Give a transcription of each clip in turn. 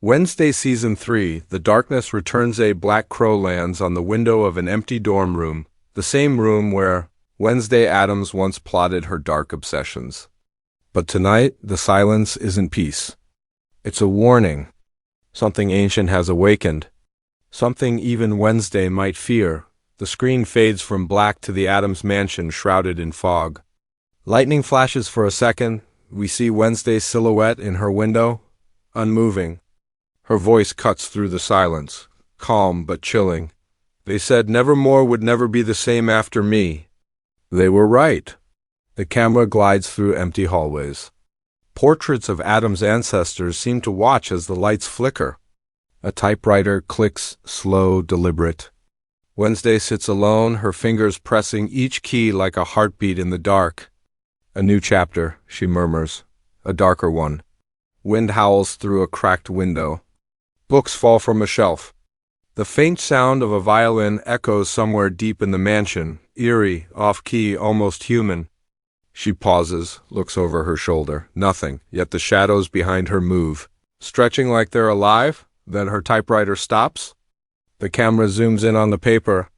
Wednesday Season 3, The Darkness Returns. A black crow lands on the window of an empty dorm room, the same room where Wednesday Addams once plotted her dark obsessions. But tonight, the silence isn't peace. It's a warning. Something ancient has awakened. Something even Wednesday might fear. The screen fades from black to the Addams mansion shrouded in fog. Lightning flashes for a second. We see Wednesday's silhouette in her window, unmoving. Her voice cuts through the silence, calm but chilling. They said Nevermore would never be the same after me. They were right. The camera glides through empty hallways. Portraits of Addams' ancestors seem to watch as the lights flicker. A typewriter clicks, slow, deliberate. Wednesday sits alone, her fingers pressing each key like a heartbeat in the dark. A new chapter, she murmurs. A darker one. Wind howls through a cracked window. Books fall from a shelf. The faint sound of a violin echoes somewhere deep in the mansion, eerie, off-key, almost human. She pauses, looks over her shoulder. Nothing, yet the shadows behind her move, stretching like they're alive. Then her typewriter stops. The camera zooms in on the paper.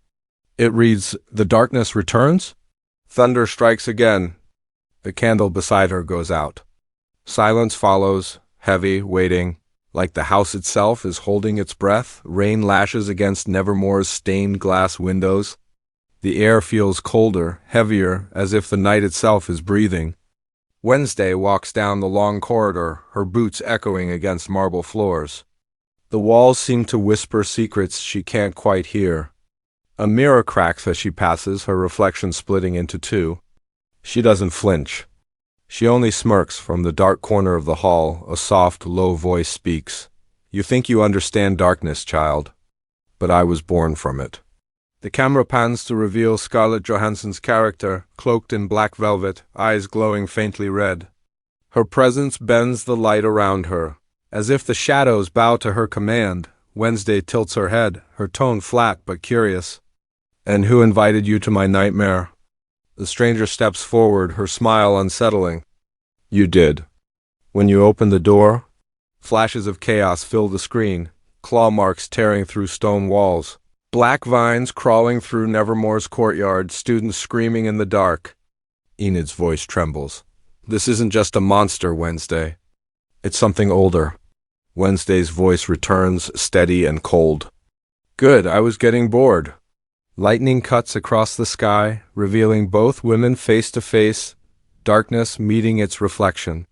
It reads, "The Darkness Returns?" Thunder strikes again. The candle beside her goes out. Silence follows, heavy, waiting. Like the house itself is holding its breath, rain lashes against Nevermore's stained glass windows. The air feels colder, heavier, as if the night itself is breathing. Wednesday walks down the long corridor, her boots echoing against marble floors. The walls seem to whisper secrets she can't quite hear. A mirror cracks as she passes, her reflection splitting into two. She doesn't flinch. She only smirks. From the dark corner of the hall, a soft, low voice speaks. "You think you understand darkness, child. But I was born from it." The camera pans to reveal Scarlett Johansson's character, cloaked in black velvet, eyes glowing faintly red. Her presence bends the light around her. As if the shadows bow to her command, Wednesday tilts her head, her tone flat but curious. "And who invited you to my nightmare?" The stranger steps forward, her smile unsettling. "You did. When you opened the door." Flashes of chaos fill the screen, claw marks tearing through stone walls. Black vines crawling through Nevermore's courtyard, students screaming in the dark. Enid's voice trembles. "This isn't just a monster, Wednesday. It's something older." Wednesday's voice returns, steady and cold. "Good, I was getting bored." Lightning cuts across the sky, revealing both women face to face, darkness meeting its reflection.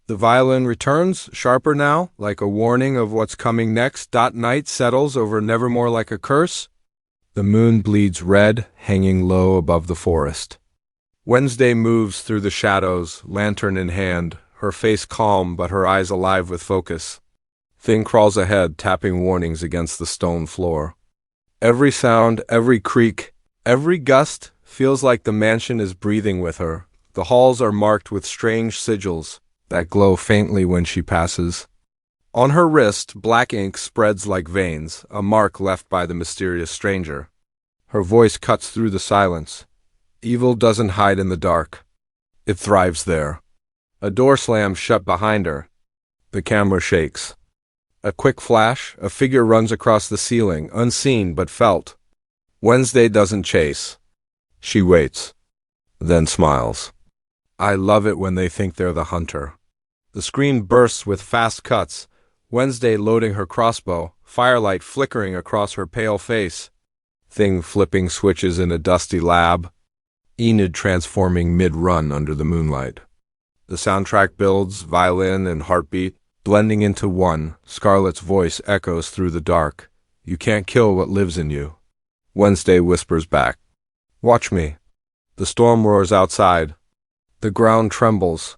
The violin returns, sharper now, like a warning of what's coming next. Night settles over Nevermore like a curse. The moon bleeds red, hanging low above the forest. Wednesday moves through the shadows, lantern in hand, her face calm but her eyes alive with focus. Thing crawls ahead, tapping warnings against the stone floor. Every sound, every creak, every gust feels like the mansion is breathing with her. The halls are marked with strange sigils that glow faintly when she passes. On her wrist, black ink spreads like veins, a mark left by the mysterious stranger. Her voice cuts through the silence. Evil doesn't hide in the dark. It thrives there. A door slams shut behind her. The camera shakes. A quick flash, a figure runs across the ceiling, unseen but felt. Wednesday doesn't chase. She waits, then smiles. I love it when they think they're the hunter. The screen bursts with fast cuts, Wednesday loading her crossbow, firelight flickering across her pale face. Thing flipping switches in a dusty lab. Enid transforming mid-run under the moonlight. The soundtrack builds, violin and heartbeat, blending into one. Scarlett's voice echoes through the dark. You can't kill what lives in you. Wednesday whispers back. Watch me. The storm roars outside. The ground trembles.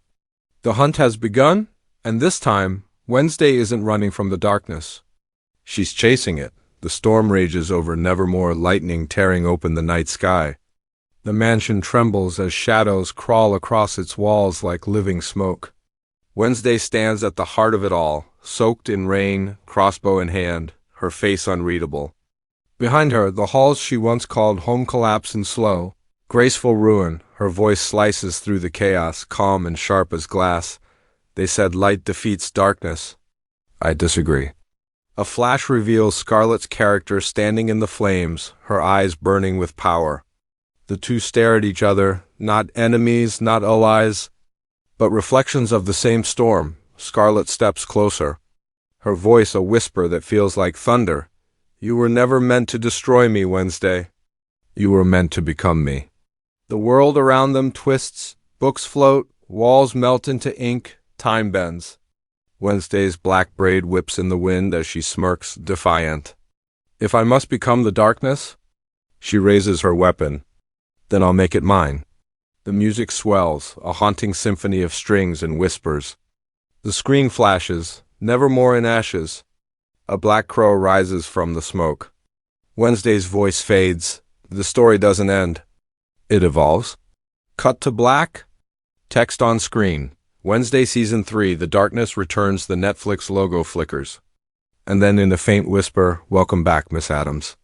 The hunt has begun, and this time, Wednesday isn't running from the darkness. She's chasing it. The storm rages over Nevermore, lightning tearing open the night sky. The mansion trembles as shadows crawl across its walls like living smoke. Wednesday stands at the heart of it all, soaked in rain, crossbow in hand, her face unreadable. Behind her, the halls she once called home collapse in slow, graceful ruin. Her voice slices through the chaos, calm and sharp as glass. They said light defeats darkness. I disagree. A flash reveals Scarlett's character standing in the flames, her eyes burning with power. The two stare at each other, not enemies, not allies, but reflections of the same storm. Scarlett steps closer, her voice a whisper that feels like thunder. You were never meant to destroy me, Wednesday. You were meant to become me. The world around them twists, books float, walls melt into ink, time bends. Wednesday's black braid whips in the wind as she smirks, defiant. If I must become the darkness? She raises her weapon. Then I'll make it mine. The music swells, a haunting symphony of strings and whispers. The screen flashes, Nevermore in ashes. A black crow rises from the smoke. Wednesday's voice fades. The story doesn't end. It evolves. Cut to black. Text on screen. Wednesday Season 3, The Darkness Returns. The Netflix logo flickers. And then in a faint whisper, welcome back, Miss Addams.